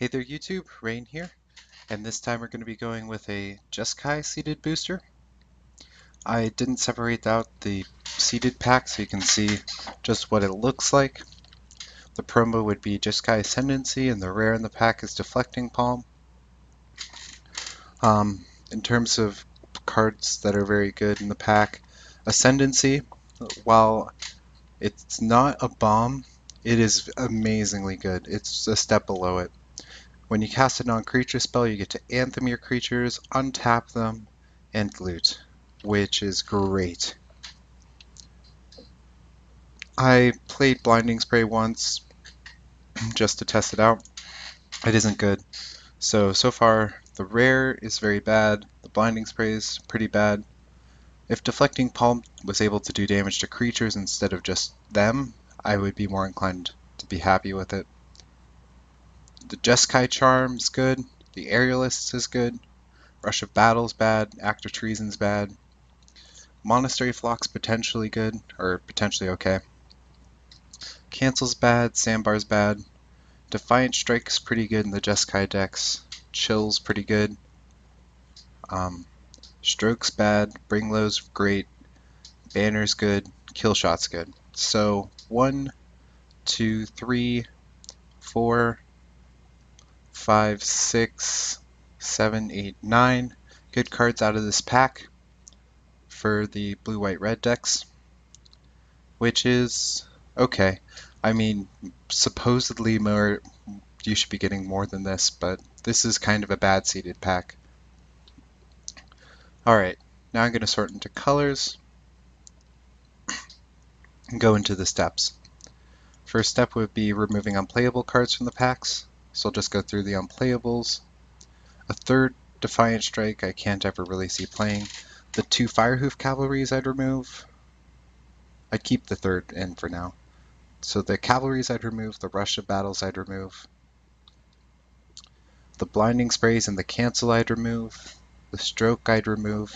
Hey there YouTube, Rain here, and this time we're going to be going with a Jeskai seeded booster. I didn't separate out the seeded pack so you can see just what it looks like. The promo would be Jeskai Ascendancy and the rare in the pack is Deflecting Palm. In terms of cards that are very good in the pack, Ascendancy, while it's not a bomb, it is amazingly good. It's a step below it. When you cast a non-creature spell, you get to anthem your creatures, untap them, and loot, which is great. I played Blinding Spray once just to test it out. It isn't good. So far, the rare is very bad, the Blinding Spray is pretty bad. If Deflecting Palm was able to do damage to creatures instead of just them, I would be more inclined to be happy with it. The Jeskai Charm is good, the Aerialist is good, Rush of Battle's bad, Act of Treason's bad, Monastery Flock's potentially good, or potentially okay. Cancel's bad, Sandbar's bad, Defiant Strike's pretty good in the Jeskai decks, Chill's pretty good, Stroke's bad, Bringlow's great, Banner's good, Killshot's good. So 1, 2, 3, 4, 5, 6, 7, 8, 9 good cards out of this pack for the blue, white, red decks, which is okay. I mean, supposedly you should be getting more than this, but this is kind of a bad seeded pack. Alright, now I'm going to sort into colors and go into the steps. First step would be removing unplayable cards from the packs, so I'll just go through the unplayables. A third Defiant Strike I can't ever really see playing. The 2 Firehoof Cavalries I'd remove. I'd keep the third in for now. So the Cavalries I'd remove, the Rush of Battles I'd remove. The Blinding Sprays and the Cancel I'd remove. The Stroke I'd remove.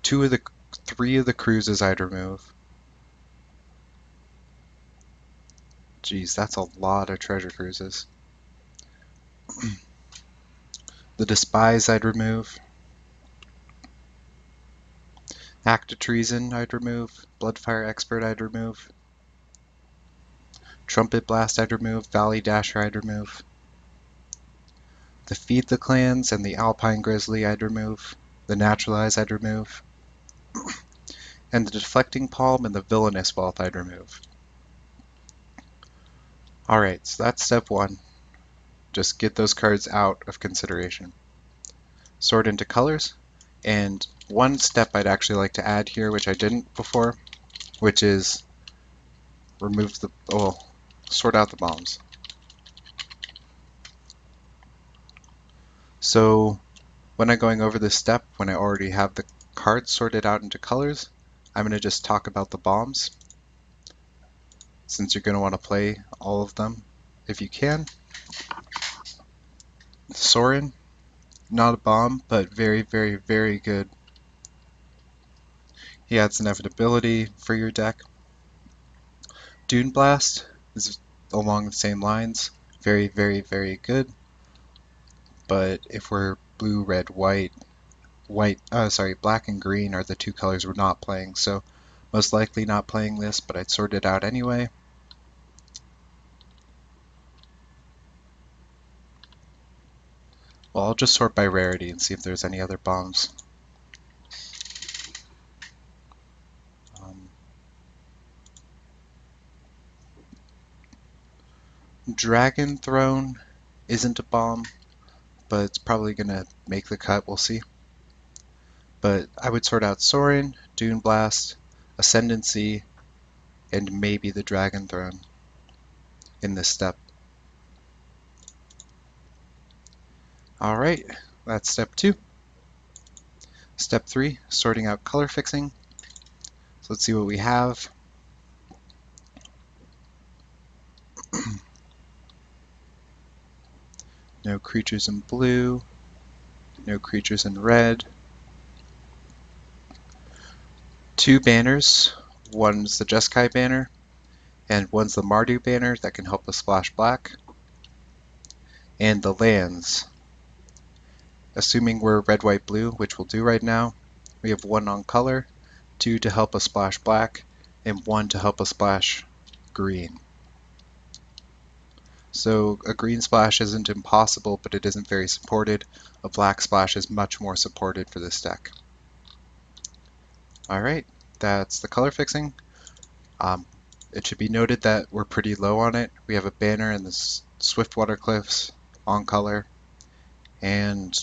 3 of the Cruises I'd remove. Geez, that's a lot of Treasure Cruises. The Despise I'd remove. Act of Treason I'd remove. Bloodfire Expert I'd remove. Trumpet Blast I'd remove. Valley Dasher I'd remove. The Feed the Clans and the Alpine Grizzly I'd remove. The Naturalize I'd remove. And the Deflecting Palm and the Villainous Wealth I'd remove. Alright, so that's step 1. Just get those cards out of consideration. Sort into colors, and one step I'd actually like to add here, which I didn't before, which is sort out the bombs. So when I'm going over this step, when I already have the cards sorted out into colors, I'm going to just talk about the bombs, since you're going to want to play all of them if you can. Sorin, not a bomb, but very, very, very good. He adds inevitability for your deck. Dune Blast is along the same lines. Very, very, very good. But if we're blue, red, black and green are the 2 colors we're not playing, so most likely not playing this, but I'd sort it out anyway. Well, I'll just sort by rarity and see if there's any other bombs. Dragon Throne isn't a bomb, but it's probably going to make the cut, we'll see. But I would sort out Sorin, Dune Blast, Ascendancy, and maybe the Dragon Throne in this step. Alright, that's step 2. Step 3, sorting out color fixing. So let's see what we have. No creatures in blue, no creatures in red. 2 banners. One's the Jeskai banner, And one's the Mardu banner that can help us splash black, and the lands. Assuming we're red, white, blue, which we'll do right now, we have 1 on color, 2 to help us splash black, and 1 to help us splash green. So a green splash isn't impossible, but it isn't very supported. A black splash is much more supported for this deck. Alright, that's the color fixing. It should be noted that we're pretty low on it. We have a banner and the Swiftwater Cliffs on color, and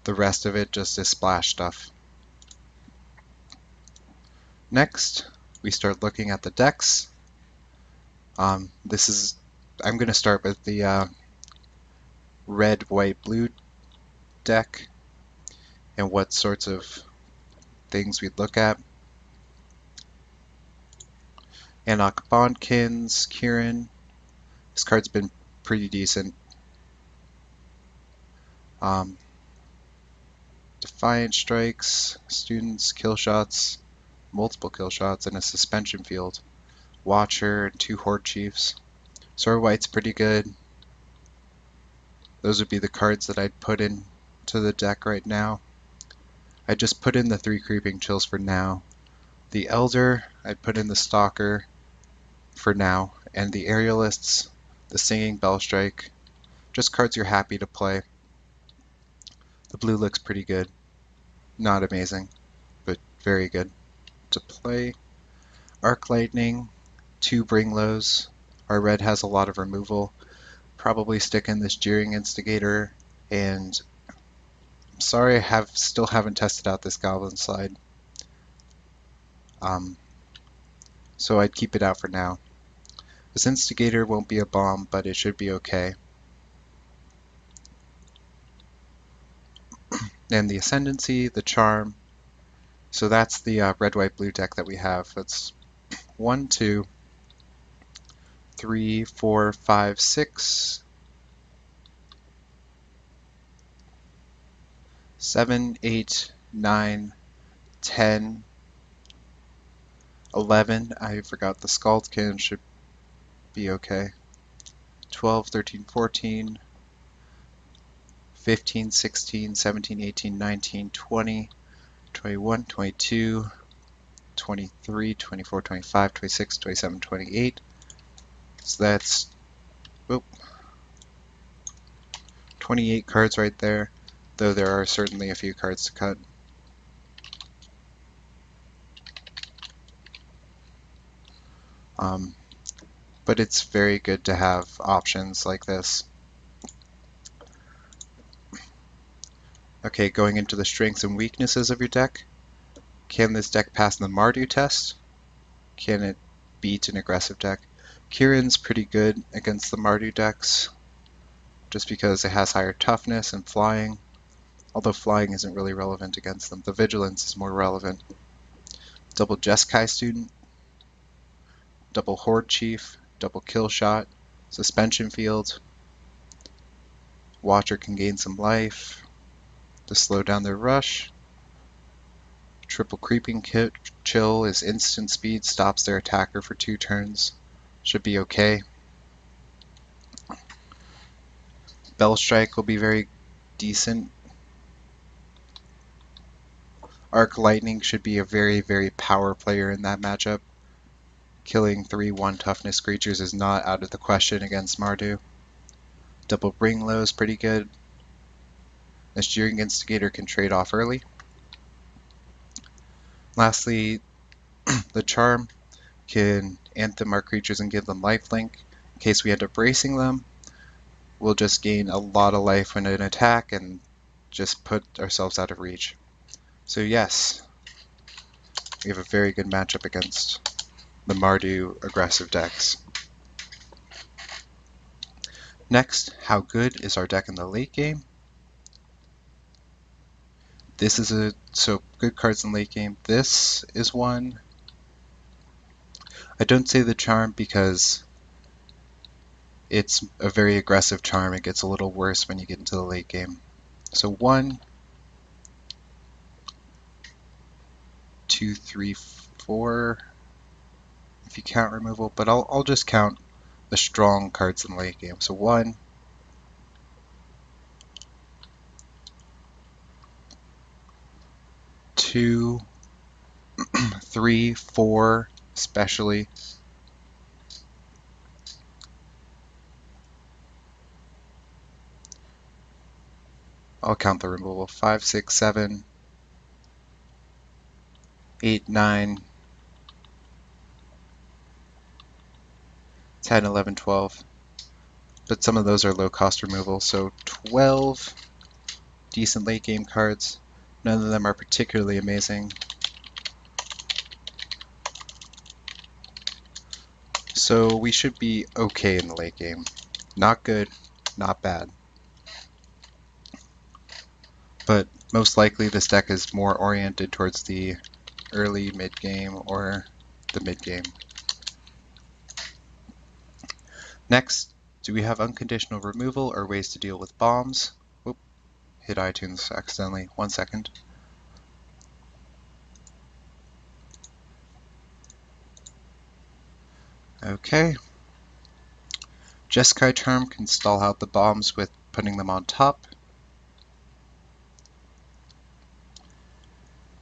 the rest of it just is splash stuff. Next, we start looking at the decks. I'm going to start with the red, white, blue deck and what sorts of things we'd look at. Anak Bondkins, Kieran. This card's been pretty decent. Defiant Strikes, Students, Kill Shots, multiple kill shots, and a suspension field. Watcher and 2 Horde Chiefs. Sword White's pretty good. Those would be the cards that I'd put into the deck right now. I just put in the 3 Creeping Chills for now. The Elder, I'd put in the Stalker for now, and the Aerialists, the Singing Bellstrike, just cards you're happy to play. The blue looks pretty good. Not amazing, but very good to play. Arc Lightning, 2 Bringlows. Our red has a lot of removal. Probably stick in this Jeering Instigator, and I'm sorry I still haven't tested out this Goblin Slide. So I'd keep it out for now. This Instigator won't be a bomb, but it should be okay. And the Ascendancy, the Charm. So that's the red, white, blue deck that we have. That's 1, 2, 3, 4, 5, 6, 7, 8, 9, 10, 11. I forgot the Scaldkin should be okay. 12, 13, 14, 15, 16, 17, 18, 19, 20, 21, 22, 23, 24, 25, 26, 27, 28. So that's 28 cards right there, though there are certainly a few cards to cut. But it's very good to have options like this. Okay, going into the strengths and weaknesses of your deck. Can this deck pass the Mardu test? Can it beat an aggressive deck? Kieran's pretty good against the Mardu decks, just because it has higher toughness and flying, although flying isn't really relevant against them. The Vigilance is more relevant. Double Jeskai Student, double Horde Chief, double Kill Shot, Suspension Field. Watcher can gain some life to slow down their rush. Triple Creeping Chill is instant speed, stops their attacker for 2 turns. Should be okay. Bellstrike will be very decent. Arc Lightning should be a very, very power player in that matchup. Killing 3/1 toughness creatures is not out of the question against Mardu. Double Bringlow is pretty good. This Jeering Instigator can trade off early. Lastly, the Charm can Anthem our creatures and give them lifelink. In case we end up bracing them, we'll just gain a lot of life when an attack and just put ourselves out of reach. So yes, we have a very good matchup against the Mardu aggressive decks. Next, how good is our deck in the late game? This is so good cards in late game. This is one. I don't say the Charm because it's a very aggressive Charm. It gets a little worse when you get into the late game. So 1, 2, 3, 4, if you count removal, but I'll just count the strong cards in the late game. So 1, 2, 3, 4, especially. I'll count the removal. 5, 6, 7, 8, 9, 10, 11, 12. But some of those are low cost removal, so 12 decent late game cards. None of them are particularly amazing. So we should be okay in the late game. Not good, not bad. But most likely this deck is more oriented towards the early mid-game or the mid-game. Next, do we have unconditional removal or ways to deal with bombs? Whoop, hit iTunes accidentally. 1 second. Okay. Jeskai Charm can stall out the bombs with putting them on top.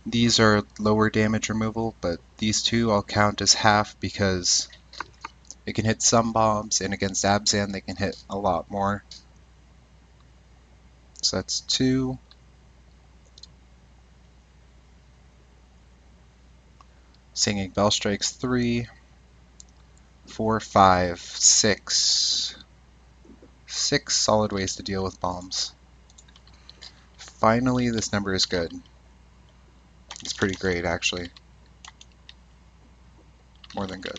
These are lower damage removal, but these two I'll count as half because it can hit some bombs, and against Abzan they can hit a lot more. So that's 2. Singing Bell Strikes 3, 4, 5, 6. 6 solid ways to deal with bombs. Finally, this number is good. It's pretty great, actually. More than good.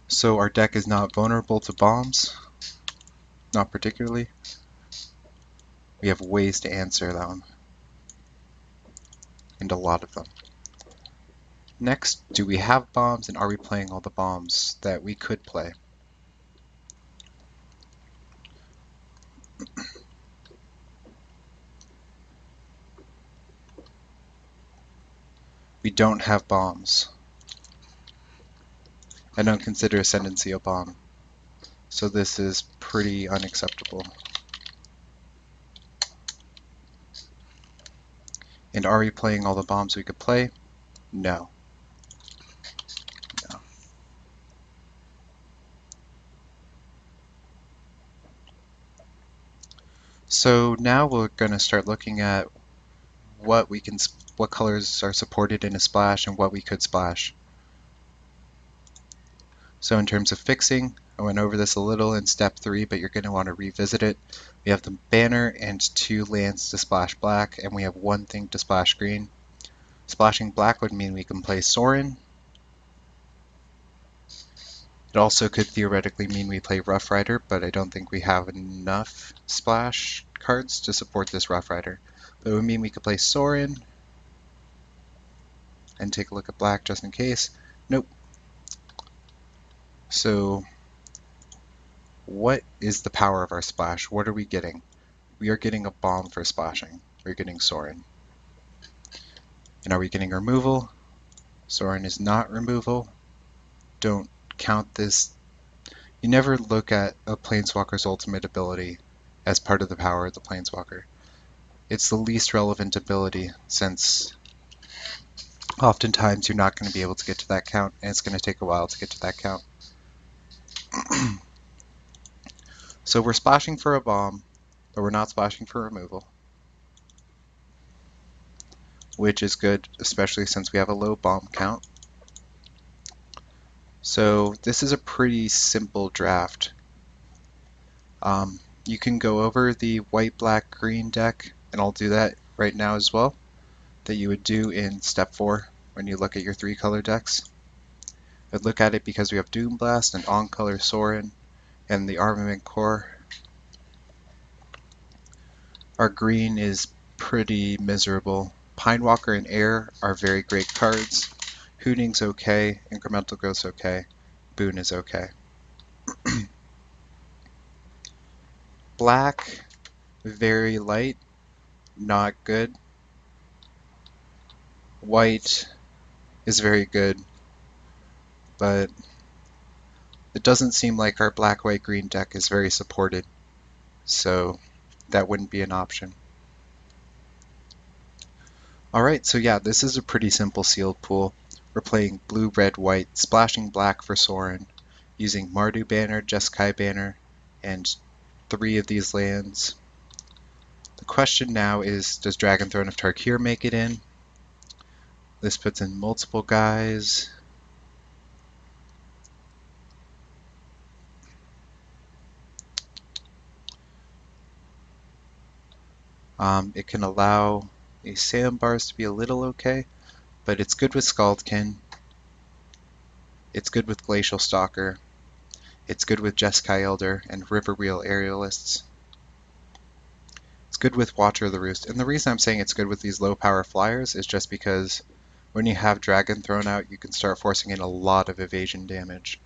So our deck is not vulnerable to bombs. Not particularly. We have ways to answer them. And a lot of them. Next, do we have bombs, and are we playing all the bombs that we could play? We don't have bombs. I don't consider Ascendancy a bomb, so this is pretty unacceptable. And are we playing all the bombs we could play? No. No. So now we're going to start looking at what colors are supported in a splash and what we could splash. So in terms of fixing, I went over this a little in step 3, but you're going to want to revisit it. We have the banner and 2 lands to splash black, and we have 1 thing to splash green. Splashing black would mean we can play Sorin. It also could theoretically mean we play Rough Rider, but I don't think we have enough splash cards to support this Rough Rider. But it would mean we could play Sorin and take a look at black just in case. Nope. So what is the power of our splash? What are we getting? We are getting a bomb for splashing. We're getting Sorin. And are we getting removal? Sorin is not removal. Don't count this. You never look at a Planeswalker's ultimate ability as part of the power of the Planeswalker. It's the least relevant ability, since oftentimes you're not going to be able to get to that count, and it's going to take a while to get to that count. So we're splashing for a bomb, but we're not splashing for removal, which is good, especially since we have a low bomb count. So this is a pretty simple draft. You can go over the white, black, green deck, and I'll do that right now as well, that you would do in step 4 when you look at your 3-color decks. I'd look at it because we have Doom Blast and on-color Sorin and the Armament Core. Our green is pretty miserable. Pinewalker and Air are very great cards. Hooting's okay, Incremental Growth's okay, Boon is okay. Black, very light, not good. white is very good, but it doesn't seem like our black, white, green deck is very supported, so that wouldn't be an option. Alright, so yeah, this is a pretty simple sealed pool. We're playing blue, red, white, splashing black for Sorin, using Mardu Banner, Jeskai Banner, and 3 of these lands. The question now is, does Dragon Throne of Tarkir make it in? This puts in multiple guys. It can allow a Sandbars to be a little okay, but it's good with Scaldkin. It's good with Glacial Stalker. It's good with Jeskai Elder and Riverwheel Aerialists. It's good with Watcher of the Roost. And the reason I'm saying it's good with these low power flyers is just because when you have Dragon thrown out, you can start forcing in a lot of evasion damage.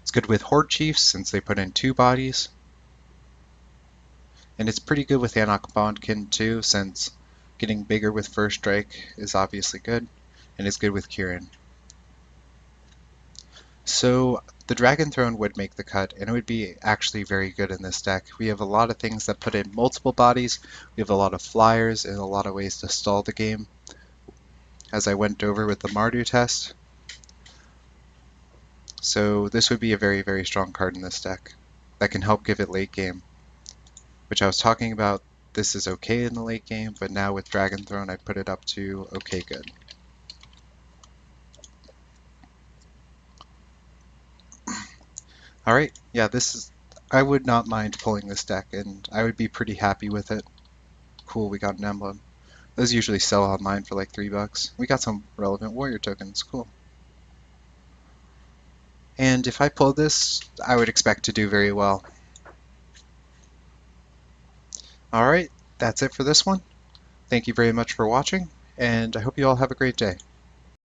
It's good with Horde Chiefs since they put in 2 bodies. And it's pretty good with Anok Bondkin too, since getting bigger with First Strike is obviously good, and it's good with Kieran. So the Dragon Throne would make the cut, and it would be actually very good in this deck. We have a lot of things that put in multiple bodies, we have a lot of flyers, and a lot of ways to stall the game, as I went over with the Mardu test. So this would be a very, very strong card in this deck that can help give it late game, which I was talking about. This is okay in the late game, but now with Dragon Throne I put it up to okay good. Alright, yeah, I would not mind pulling this deck, and I would be pretty happy with it. Cool, we got an emblem. Those usually sell online for like $3. We got some relevant warrior tokens, cool. And if I pull this, I would expect to do very well. Alright, that's it for this one. Thank you very much for watching, and I hope you all have a great day.